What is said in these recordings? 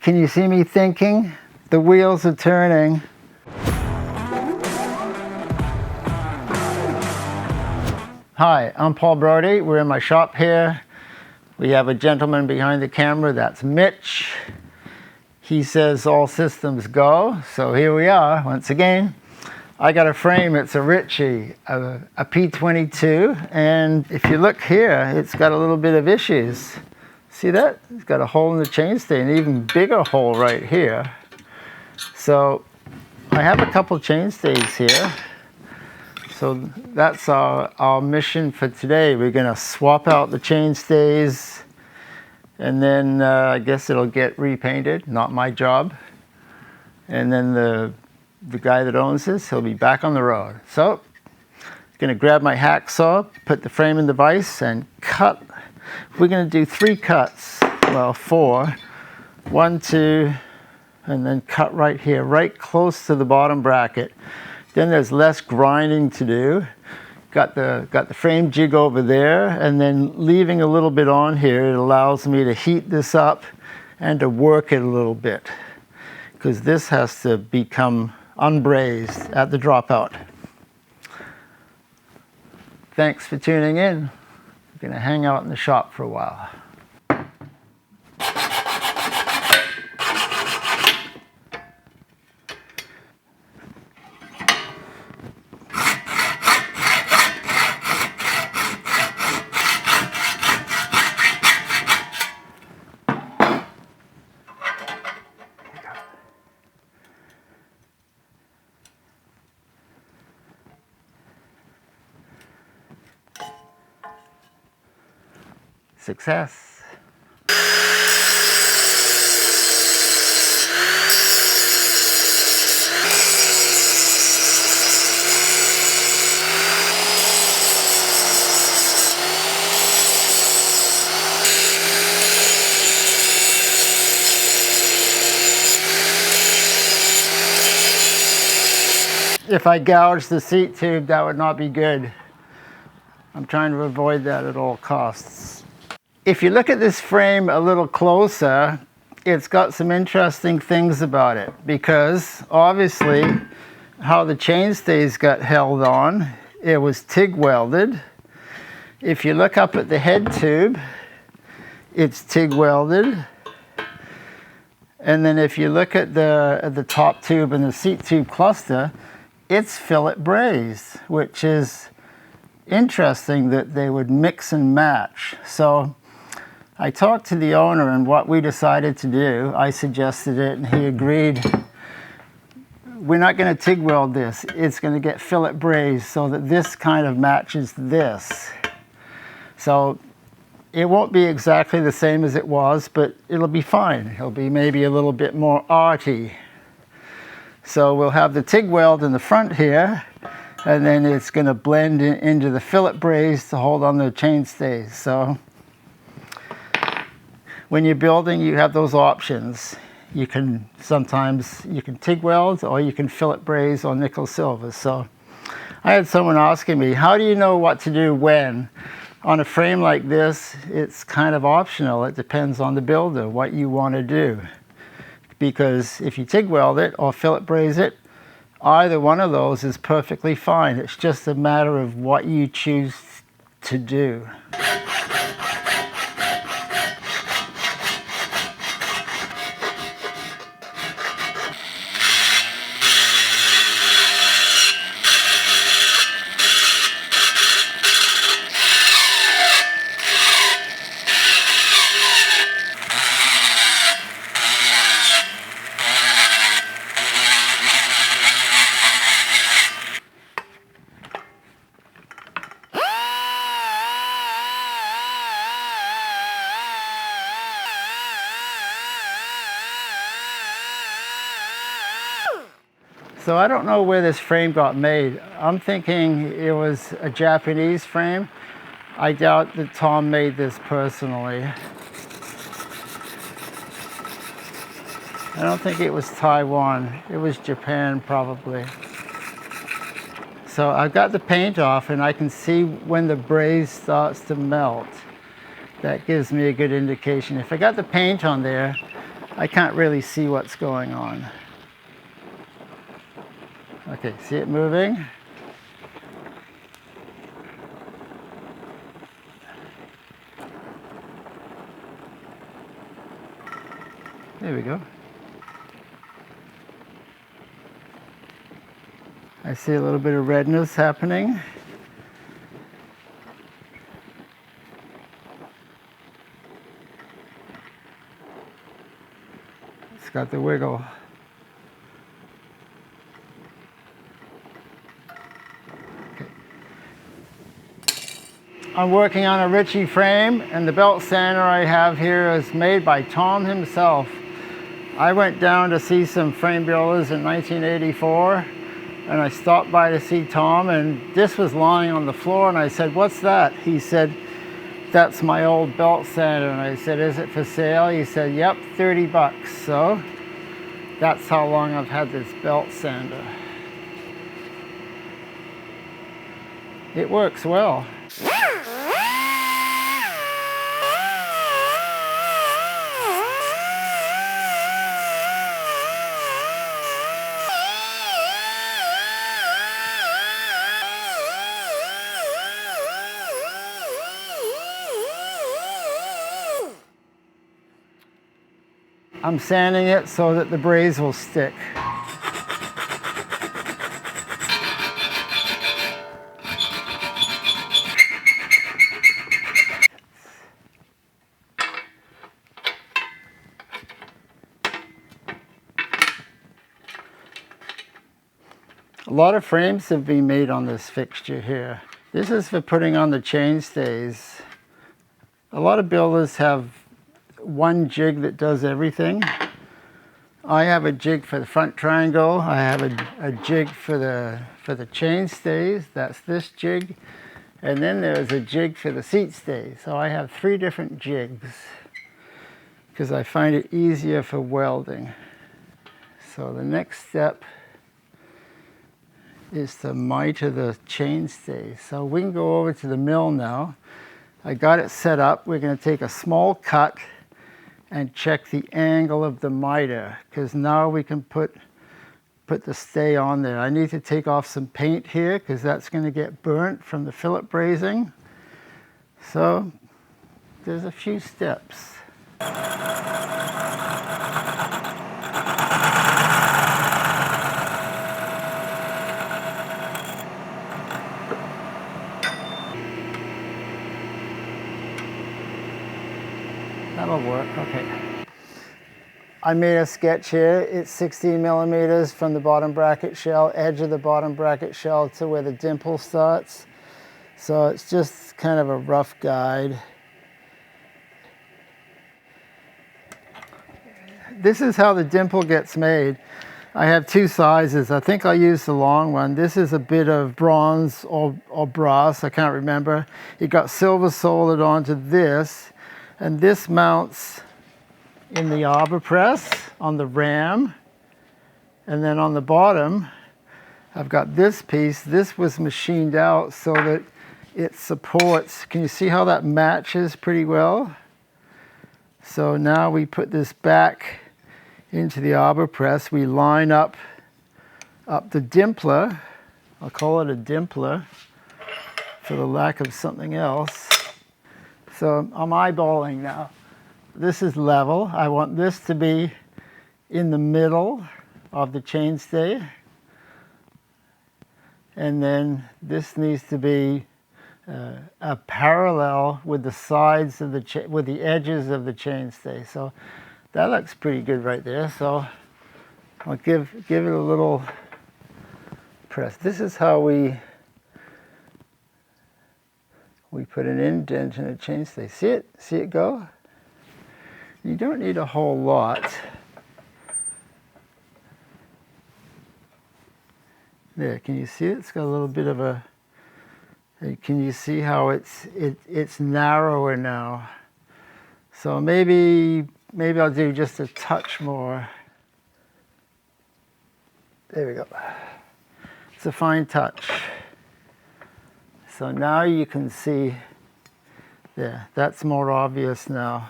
Can you see me thinking? The wheels are turning. Hi, I'm Paul Brodie. We're in my shop here. We have a gentleman behind the camera, that's Mitch. He says all systems go, so here we are once again. I got a frame, it's a Ritchey, a P22, and if you look here, it's got a little bit of issues. See that? It's got a hole in the chainstay, an even bigger hole right here. So I have a couple chainstays here. So that's our mission for today. We're gonna swap out the chainstays, and then I guess it'll get repainted, not my job. And then the guy that owns this, he'll be back on the road. So, I'm gonna grab my hacksaw, put the frame in the vise, and cut. We're gonna do 3 cuts, well 4. 1, 2, and then cut right here, right close to the bottom bracket. Then there's less grinding to do. Got the frame jig over there, and then leaving a little bit on here, it allows me to heat this up and to work it a little bit, because this has to become unbrazed at the dropout. Thanks for tuning in. I'm gonna hang out in the shop for a while. Success. If I gouge the seat tube, that would not be good. I'm trying to avoid that at all costs. If you look at this frame a little closer, it's got some interesting things about it, because obviously how the chainstays got held on, it was TIG welded. If you look up at the head tube, it's TIG welded. And then if you look at the top tube and the seat tube cluster, it's fillet brazed, which is interesting that they would mix and match. So I talked to the owner, and what we decided to do, I suggested it and he agreed. We're not going to TIG weld this. It's going to get fillet brazed so that this kind of matches this. So it won't be exactly the same as it was, but it'll be fine. It'll be maybe a little bit more arty. So we'll have the TIG weld in the front here, and then it's going to blend into the fillet braze to hold on the chainstays. So when you're building, you have those options. You can sometimes TIG weld, or you can fillet braze or nickel silver. So I had someone asking me, how do you know what to do when? On a frame like this, it's kind of optional. It depends on the builder, what you want to do. Because if you TIG weld it or fillet braze it, either one of those is perfectly fine. It's just a matter of what you choose to do. So I don't know where this frame got made. I'm thinking it was a Japanese frame. I doubt that Tom made this personally. I don't think it was Taiwan. It was Japan probably. So I've got the paint off and I can see when the braze starts to melt. That gives me a good indication. If I got the paint on there, I can't really see what's going on. Okay, see it moving? There we go. I see a little bit of redness happening. It's got the wiggle. I'm working on a Ritchey frame, and the belt sander I have here is made by Tom himself. I went down to see some frame builders in 1984, and I stopped by to see Tom, and this was lying on the floor, and I said, "What's that?" He said, "That's my old belt sander." And I said, "Is it for sale?" He said, "Yep, 30 bucks. So that's how long I've had this belt sander. It works well. I'm sanding it so that the braze will stick. A lot of frames have been made on this fixture here. This is for putting on the chainstays. A lot of builders have one jig that does everything. I have a jig for the front triangle. I have a jig for the chainstays. That's this jig. And then there's a jig for the seat stays. So I have 3 different jigs because I find it easier for welding. So the next step is to miter the chainstay. So we can go over to the mill now. I got it set up. We're going to take a small cut and check the angle of the miter, because now we can put the stay on there. I need to take off some paint here because that's going to get burnt from the fillet brazing. So there's a few steps. That'll work, okay. I made a sketch here. It's 16 millimeters from the bottom bracket shell, edge of the bottom bracket shell to where the dimple starts. So it's just kind of a rough guide. This is how the dimple gets made. I have 2 sizes. I think I'll use the long one. This is a bit of bronze or brass, I can't remember. It got silver soldered onto this. And this mounts in the arbor press on the ram. And then on the bottom, I've got this piece. This was machined out so that it supports. Can you see how that matches pretty well? So now we put this back into the arbor press. We line up the Dimpler. I'll call it a Dimpler for the lack of something else. So I'm eyeballing now. This is level. I want this to be in the middle of the chainstay. And then this needs to be a parallel with the sides of with the edges of the chainstay. So that looks pretty good right there. So I'll give it a little press. This is how we put an indent in a chainstay. See it go? You don't need a whole lot. There, can you see it? It's got a little bit of a, can you see how it's narrower now? So maybe I'll do just a touch more. There we go. It's a fine touch. So now you can see, there, that's more obvious now.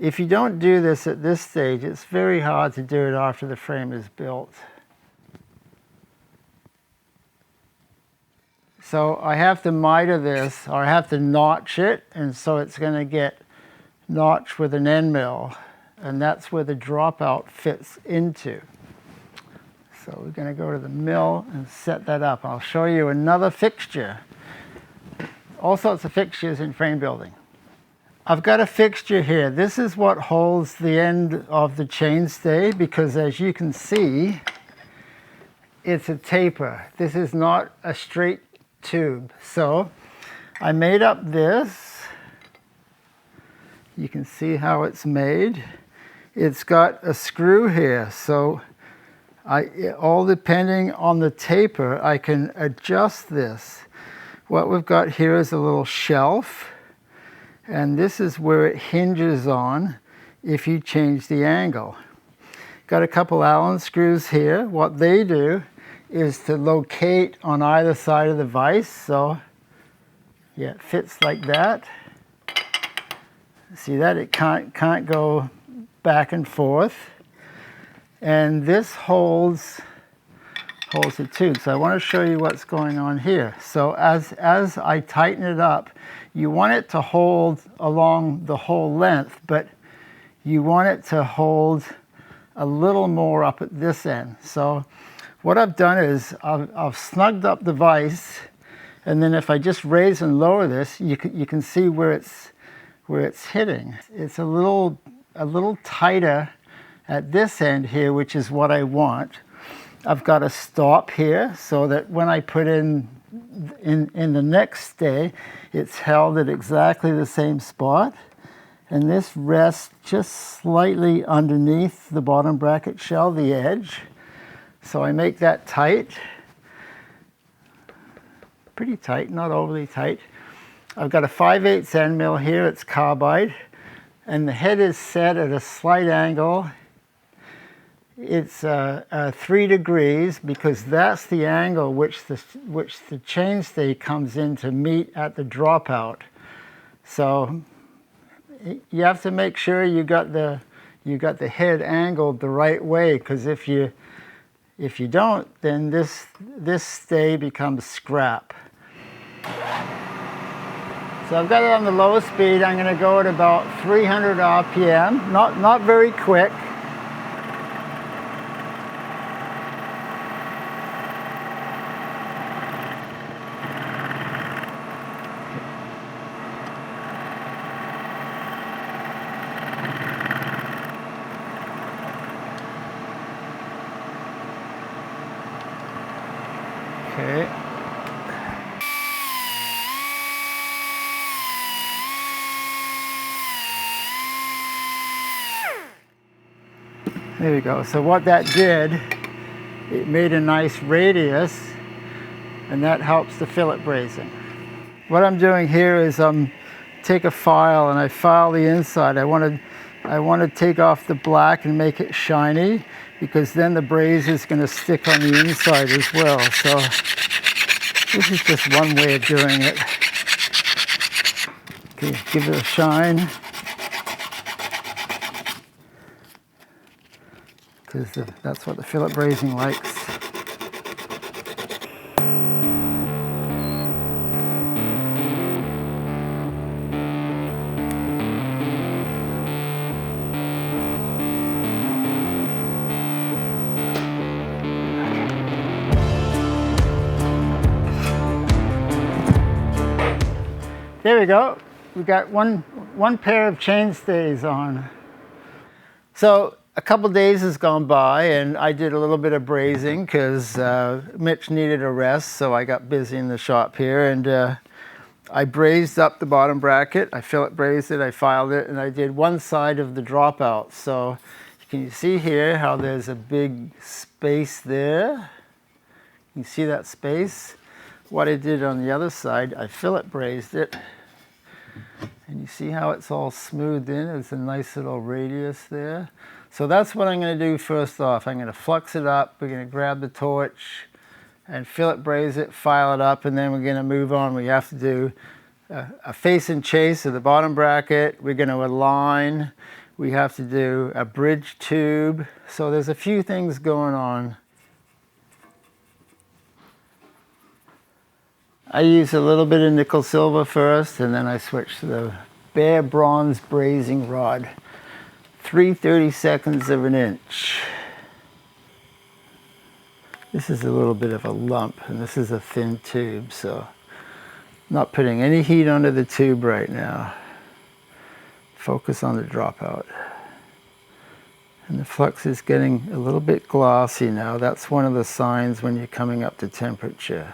If you don't do this at this stage, it's very hard to do it after the frame is built. So I have to miter this, or I have to notch it, and so it's going to get notched with an end mill, and that's where the dropout fits into. So we're going to go to the mill and set that up. I'll show you another fixture. All sorts of fixtures in frame building. I've got a fixture here. This is what holds the end of the chainstay, because as you can see, it's a taper. This is not a straight tube. So I made up this. You can see how it's made. It's got a screw here, so all depending on the taper, I can adjust this. What we've got here is a little shelf, and this is where it hinges on if you change the angle. Got a couple Allen screws here. What they do is to locate on either side of the vise. So yeah, it fits like that. See that? It can't go back and forth. And this holds the tube. So I want to show you what's going on here. So as I tighten it up, you want it to hold along the whole length, but you want it to hold a little more up at this end. So what I've done is I've snugged up the vise, and then if I just raise and lower this, you can see where it's hitting. It's a little tighter at this end here, which is what I want. I've got a stop here so that when I put in the next stay, it's held at exactly the same spot. And this rests just slightly underneath the bottom bracket shell, the edge. So I make that tight. Pretty tight, not overly tight. I've got a 5/8 end mill here, it's carbide. And the head is set at a slight angle. It's 3 degrees, because that's the angle which the chainstay comes in to meet at the dropout. So you have to make sure you got the head angled the right way, because if you don't, then this stay becomes scrap. So I've got it on the low speed. I'm going to go at about 300 RPM, not very quick. Okay. There we go. So what that did, it made a nice radius, and that helps the fillet brazing. What I'm doing here is take a file and I file the inside. I want to take off the black and make it shiny, because then the braze is going to stick on the inside as well. So this is just one way of doing it. Okay, give it a shine, because that's what the fillet brazing likes. There we go. We got one pair of chainstays on. So a couple days has gone by, and I did a little bit of brazing because Mitch needed a rest, so I got busy in the shop here, and I brazed up the bottom bracket. I fillet brazed it, I filed it, and I did one side of the dropout. So can you see here how there's a big space there? You see that space? What I did on the other side, I fillet brazed it, and you see how it's all smoothed in. It's a nice little radius there. So that's what I'm going to do first off. I'm going to flux it up. We're going to grab the torch and fillet braze it, file it up, and then we're going to move on. We have to do a face and chase of the bottom bracket. We're going to align. We have to do a bridge tube. So there's a few things going on. I use a little bit of nickel silver first, and then I switch to the bare bronze brazing rod. 3/32 of an inch. This is a little bit of a lump, and this is a thin tube, so I'm not putting any heat onto the tube right now. Focus on the dropout. And the flux is getting a little bit glossy now. That's one of the signs when you're coming up to temperature.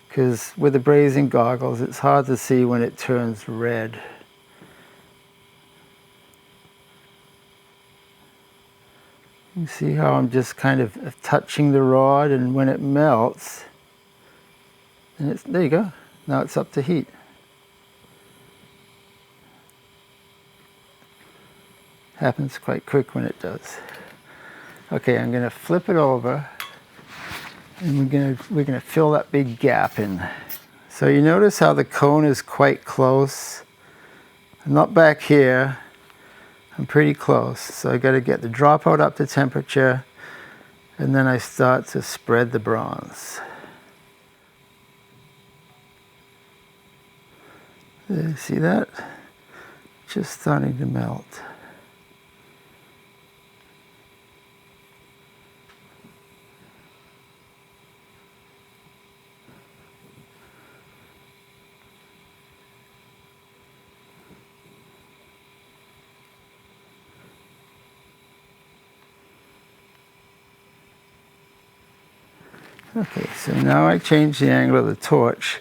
Because with the brazing goggles, it's hard to see when it turns red. You see how I'm just kind of touching the rod, and when it melts, and there you go. Now it's up to heat. Happens quite quick when it does. Okay, I'm going to flip it over, and we're gonna fill that big gap in. So you notice how the cone is quite close. I'm not back here. I'm pretty close, so I got to get the dropout up to temperature, and then I start to spread the bronze. There, see that? Just starting to melt. Okay, so now I change the angle of the torch,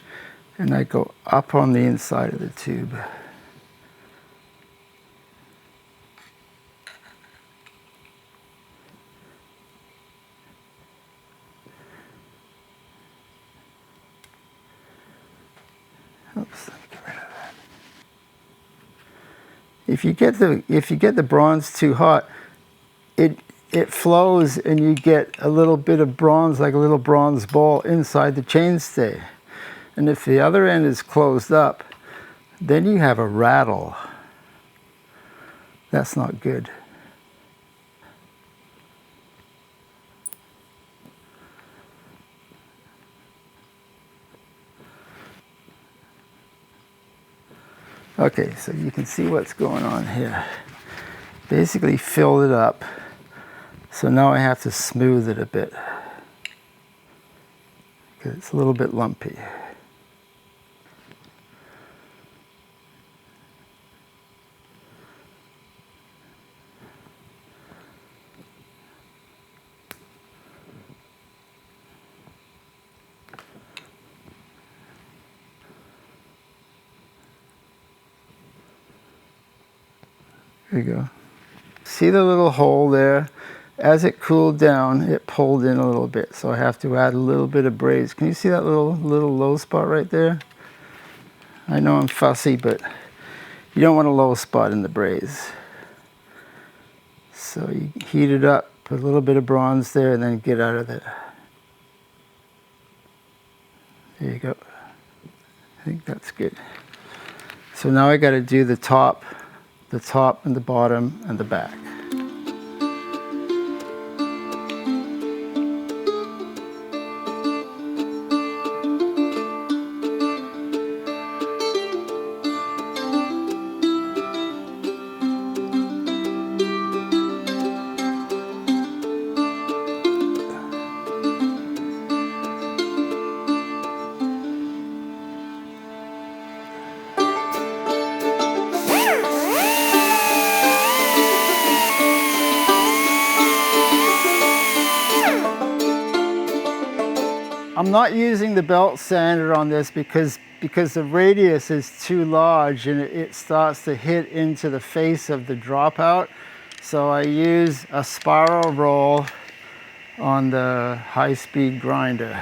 and I go up on the inside of the tube. Oops, let me get rid of that. If you get the bronze too hot, it flows, and you get a little bit of bronze, like a little bronze ball inside the chainstay. And if the other end is closed up, then you have a rattle. That's not good. Okay, so you can see what's going on here. Basically filled it up. So now I have to smooth it a bit, because it's a little bit lumpy. There you go. See the little hole there? As it cooled down, it pulled in a little bit, so I have to add a little bit of braze. Can you see that little low spot right there? I know I'm fussy, but you don't want a low spot in the braze. So you heat it up, put a little bit of bronze there, and then get out of there. There you go. I think that's good. So now I got to do the top and the bottom and the back. I'm not using the belt sander on this because the radius is too large, and it starts to hit into the face of the dropout. So I use a spiral roll on the high-speed grinder.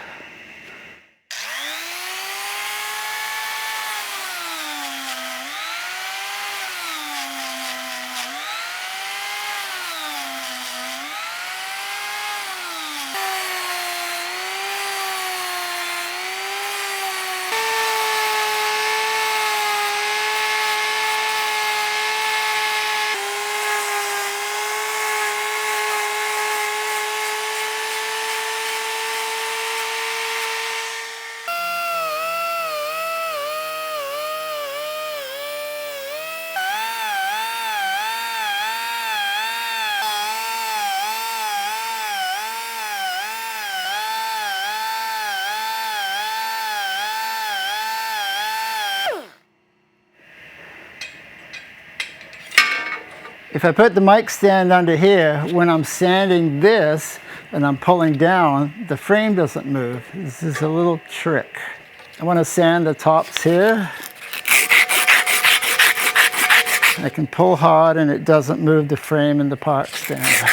If I put the mic stand under here, when I'm sanding this and I'm pulling down, the frame doesn't move. This is a little trick. I want to sand the tops here. I can pull hard and it doesn't move the frame and the part stand.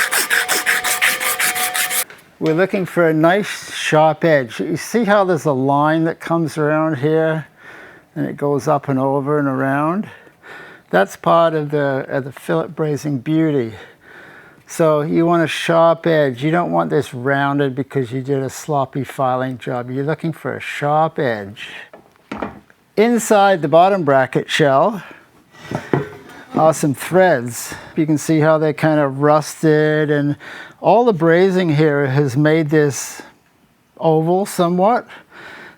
We're looking for a nice sharp edge. You see how there's a line that comes around here and it goes up and over and around? That's part of the fillet brazing beauty. So you want a sharp edge. You don't want this rounded because you did a sloppy filing job. You're looking for a sharp edge. Inside the bottom bracket shell are some threads. You can see how they're kind of rusted, and all the brazing here has made this oval somewhat.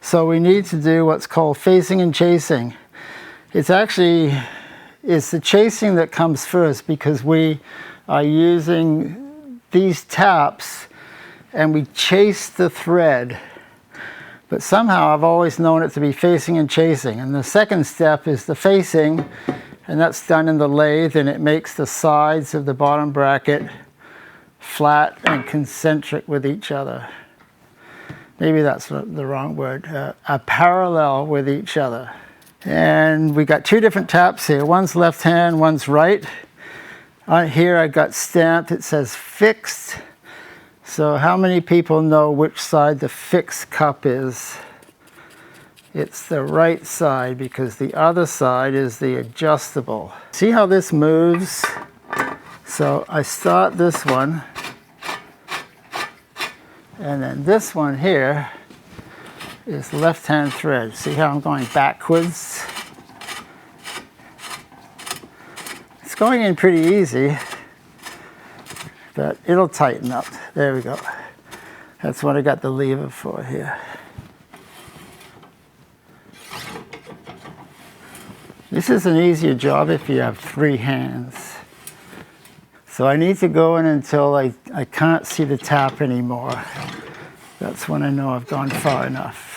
So we need to do what's called facing and chasing. It's the chasing that comes first because we are using these taps and we chase the thread. But somehow I've always known it to be facing and chasing. And the second step is the facing, and that's done in the lathe, and it makes the sides of the bottom bracket flat and concentric with each other. Maybe that's the wrong word. Parallel with each other. And we got two different taps here. One's left hand, one's right. On here I got stamped, it says fixed. So how many people know which side the fixed cup is? It's the right side because the other side is the adjustable. See how this moves? So I start this one, and then this one here is left-hand thread. See how I'm going backwards? It's going in pretty easy, but it'll tighten up. There we go. That's what I got the lever for here. This is an easier job if you have three hands. So I need to go in until I can't see the tap anymore. That's when I know I've gone far enough.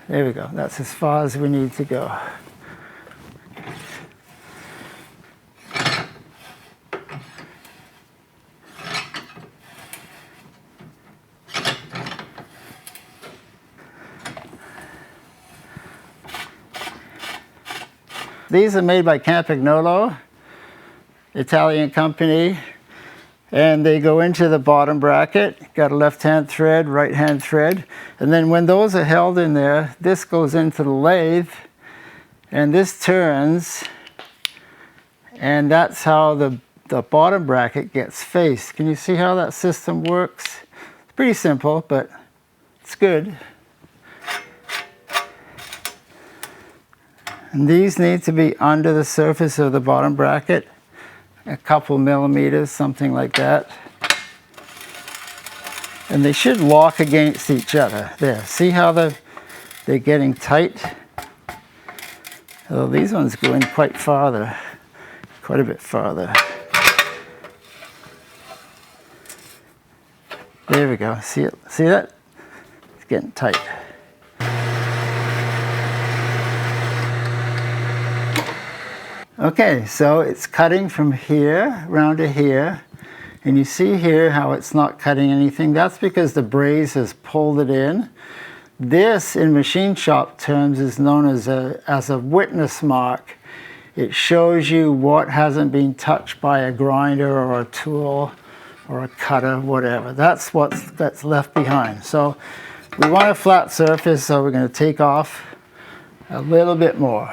There we go. That's as far as we need to go. These are made by Campagnolo, Italian company, and they go into the bottom bracket. Got a left-hand thread, right-hand thread, and then when those are held in there, this goes into the lathe, and this turns, and that's how the bottom bracket gets faced. Can you see how that system works? It's pretty simple, but it's good. And these need to be under the surface of the bottom bracket, a couple millimeters, something like that. And they should lock against each other. There, see how they're getting tight? Oh, these ones go in quite farther, quite a bit farther. There we go, see it? See that? It's getting tight. Okay, so it's cutting from here round to here, and you see here how it's not cutting anything. That's because the braze has pulled it in. This, in machine shop terms, is known as a witness mark. It shows you what hasn't been touched by a grinder or a tool or a cutter, whatever. That's that's left behind. So we want a flat surface, so we're going to take off a little bit more.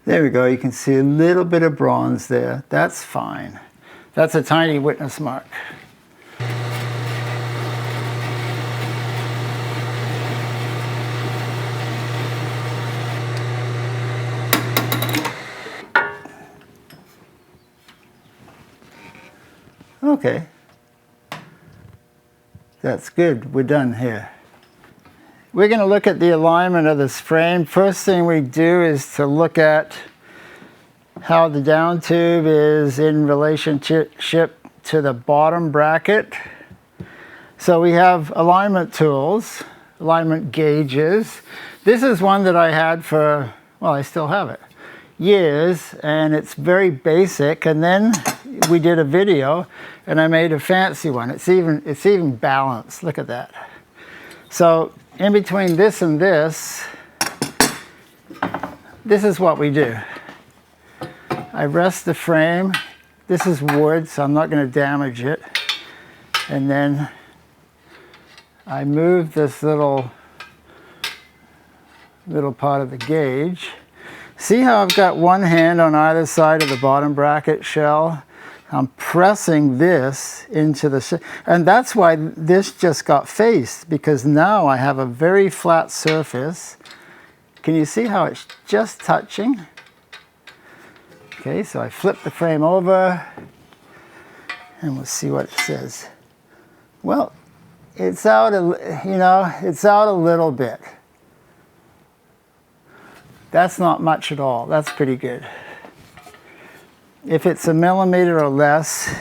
There we go, you can see a little bit of bronze there. That's fine. That's a tiny witness mark. Okay. That's good, we're done here. We're going to look at the alignment of this frame. First thing we do is to look at how the down tube is in relationship to the bottom bracket. So we have alignment tools. alignment gauges. This is one that I had for, well, I still have it, years, and it's very basic. And then we did a video and I made a fancy one. It's even balanced. Look at that. So in between this and this is what we do. I rest the frame. This is wood, so I'm not going to damage it. And then I move this little part of the gauge. See how I've got one hand on either side of the bottom bracket shell? I'm pressing this into the, and that's why this just got faced, because now I have a very flat surface. Can you see how it's just touching? Okay, so I flip the frame over and we'll see what it says. Well, it's out it's out a little bit. That's not much at all. That's pretty good. If it's a millimeter or less,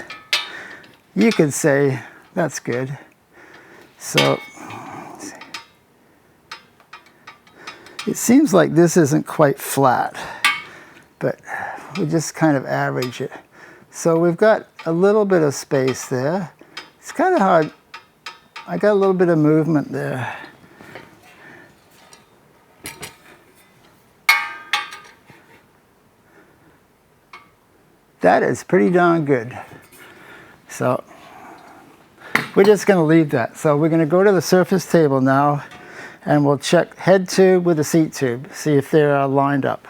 you could say that's good. So it seems like this isn't quite flat, but we just kind of average it. So we've got a little bit of space there. It's kind of hard. I got a little bit of movement there. That is pretty darn good. So we're just going to leave that. So we're going to go to the surface table now and we'll check head tube with the seat tube, see if they're lined up.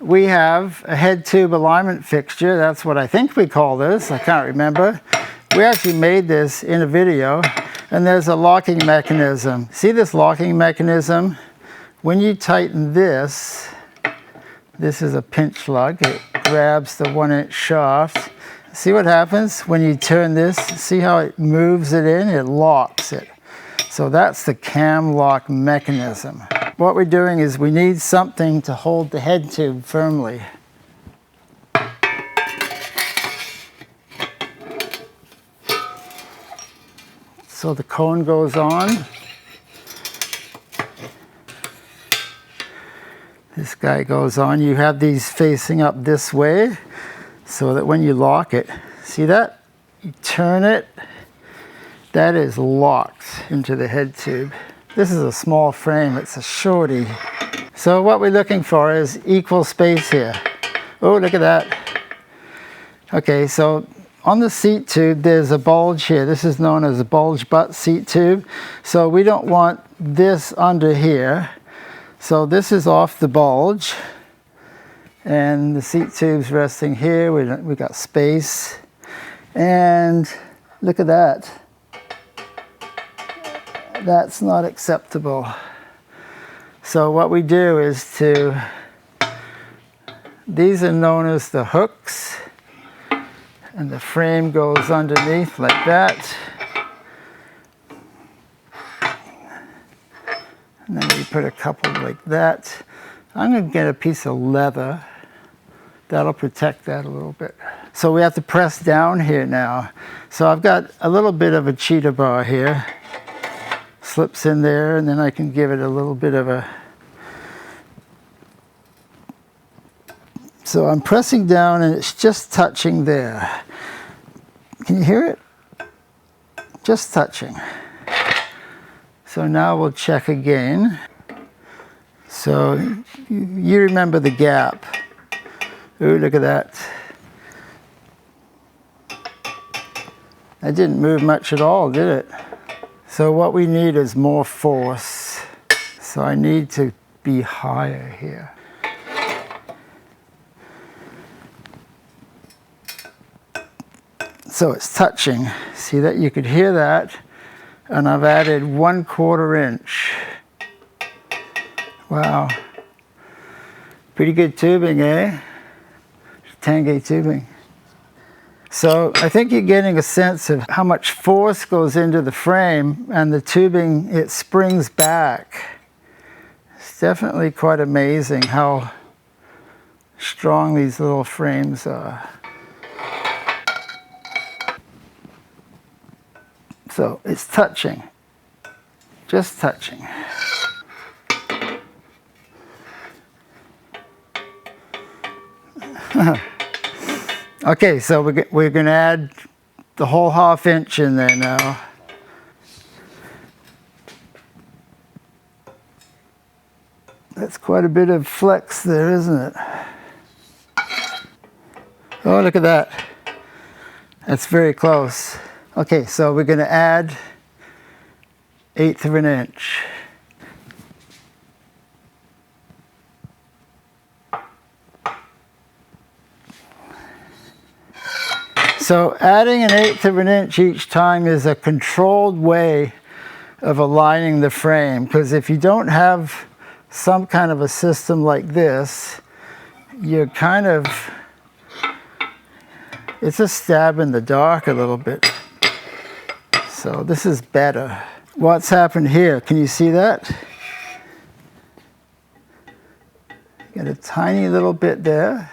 We have a head tube alignment fixture. That's what I think we call this. I can't remember. We actually made this in a video, and there's a locking mechanism. See this locking mechanism? When you tighten this, this is a pinch lug. It grabs the 1-inch shaft. See what happens when you turn this? See how it moves it in? It locks it. So that's the cam lock mechanism. What we're doing is we need something to hold the head tube firmly. So the cone goes on. This guy goes on. You have these facing up this way so that when you lock it, see that? You turn it, that is locked into the head tube. This is a small frame, it's a shorty. So what we're looking for is equal space here. Oh, look at that. Okay, so on the seat tube, there's a bulge here. This is known as a bulge butt seat tube. So we don't want this under here. So this is off the bulge. And the seat tube's resting here. We got space. And look at that. That's not acceptable. So what we do is these are known as the hooks, and the frame goes underneath like that. And then we put a couple like that. I'm going to get a piece of leather. That'll protect that a little bit. So we have to press down here now. So I've got a little bit of a cheetah bar here. Slips in there, and then I can give it a little bit of a... So I'm pressing down and it's just touching there. Can you hear it? Just touching. So now we'll check again. So you remember the gap. Ooh, look at that. That didn't move much at all, did it? So what we need is more force. So I need to be higher here. So it's touching. See that? You could hear that. And I've added 1/4 inch. Wow. Pretty good tubing, eh? 10-gauge tubing. So I think you're getting a sense of how much force goes into the frame, and the tubing, it springs back. It's definitely quite amazing how strong these little frames are. So it's touching. just touching. Okay, so we're going to add the whole 1/2 inch in there now. That's quite a bit of flex there, isn't it? Oh, look at that. That's very close. Okay, so we're going to add 1/8 of an inch. So adding 1/8 of an inch each time is a controlled way of aligning the frame, because if you don't have some kind of a system like this, you're kind of, it's a stab in the dark a little bit. So this is better. What's happened here? Can you see that? Got a tiny little bit there.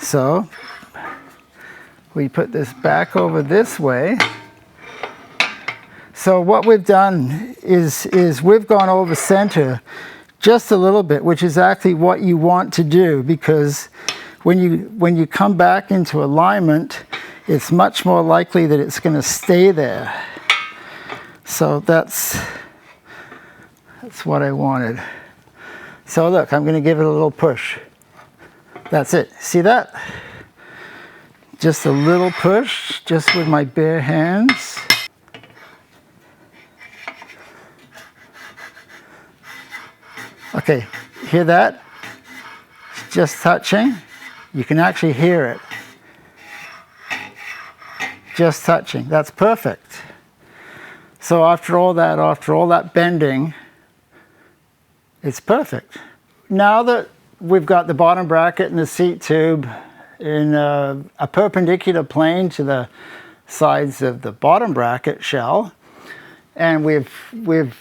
So we put this back over this way. So what we've done is we've gone over center just a little bit, which is actually what you want to do, because when you come back into alignment, it's much more likely that it's going to stay there. So that's what I wanted. So look, I'm going to give it a little push. That's it. See that? Just a little push, just with my bare hands. Okay, hear that? Just touching. You can actually hear it. Just touching. That's perfect. So after all that bending, it's perfect. Now that we've got the bottom bracket and the seat tube in a perpendicular plane to the sides of the bottom bracket shell, and we've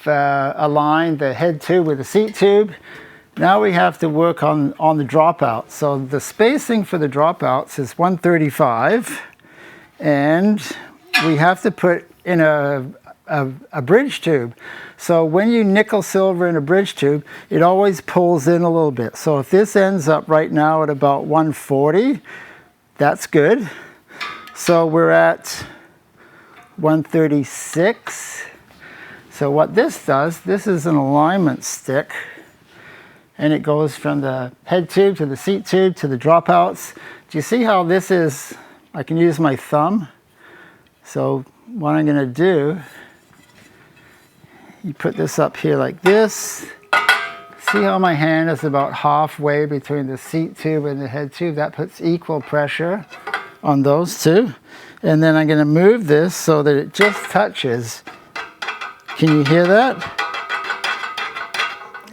aligned the head tube with the seat tube, now we have to work on the dropout. So the spacing for the dropouts is 135, and we have to put in a bridge tube. So when you nickel silver in a bridge tube, it always pulls in a little bit. So if this ends up right now at about 140, that's good. So we're at 136. So what this does, this is an alignment stick, and it goes from the head tube to the seat tube to the dropouts. Do you see how this is? I can use my thumb. So what I'm going to do, you put this up here like this. See how my hand is about halfway between the seat tube and the head tube? That puts equal pressure on those two. And then I'm going to move this so that it just touches. Can you hear that?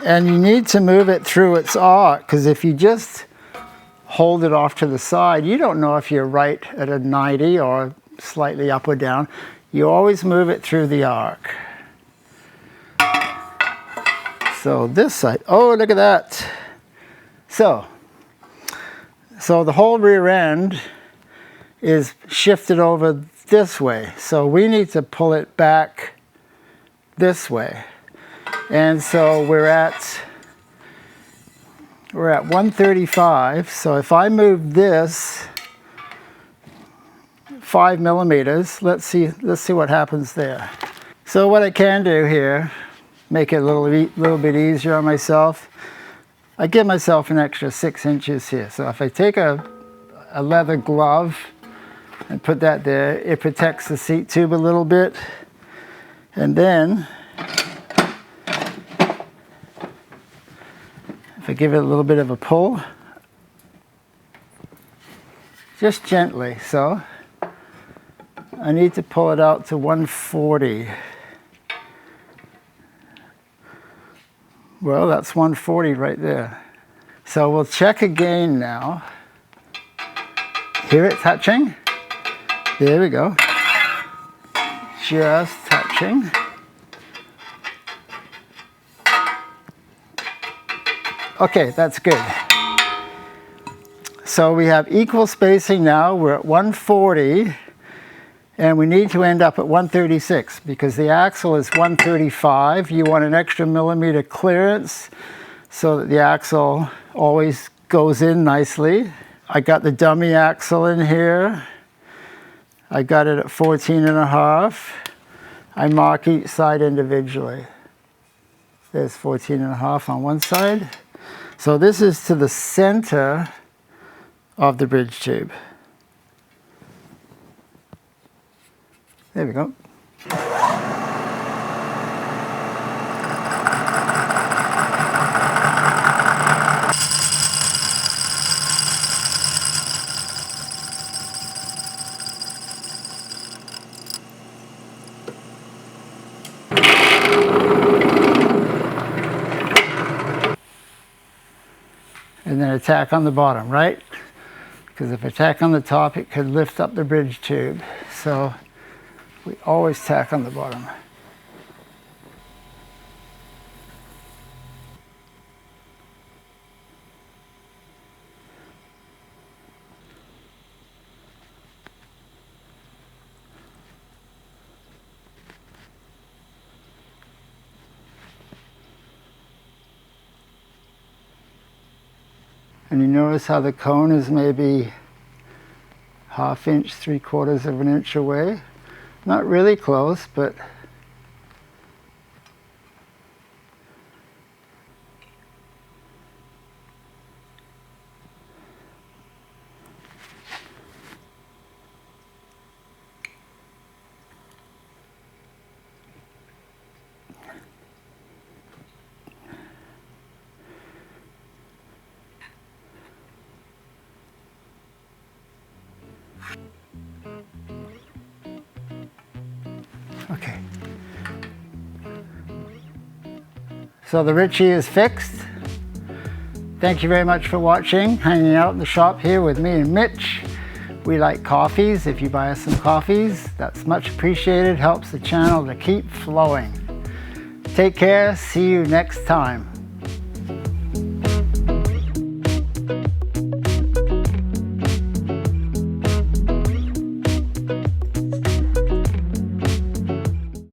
And you need to move it through its arc, because if you just hold it off to the side, you don't know if you're right at a 90 or slightly up or down. You always move it through the arc. So this side, oh, look at that. So the whole rear end is shifted over this way. So we need to pull it back this way. And so we're at 135. So if I move this 5 millimeters, let's see what happens there. So what I can do here, make it a little bit easier on myself, I give myself an extra 6 inches here. So if I take a leather glove and put that there, it protects the seat tube a little bit. And then if I give it a little bit of a pull, just gently, so I need to pull it out to 140. Well, that's 140 right there. So we'll check again now. Hear it touching? There we go. Just touching. Okay, that's good. So we have equal spacing now. We're at 140. And we need to end up at 136 because the axle is 135. You want an extra millimeter clearance so that the axle always goes in nicely. I got the dummy axle in here. I got it at 14.5. I mark each side individually. There's 14.5 on one side. So this is to the center of the bridge tube. There we go. And then a tack on the bottom, right? Because if I tack on the top, it could lift up the bridge tube. So we always tack on the bottom. And you notice how the cone is maybe 1/2 inch, 3/4 of an inch away. Not really close, but okay. So the Ritchey is fixed. Thank you very much for watching, hanging out in the shop here with me and Mitch. We like coffees. If you buy us some coffees, that's much appreciated. Helps the channel to keep flowing. Take care. See you next time.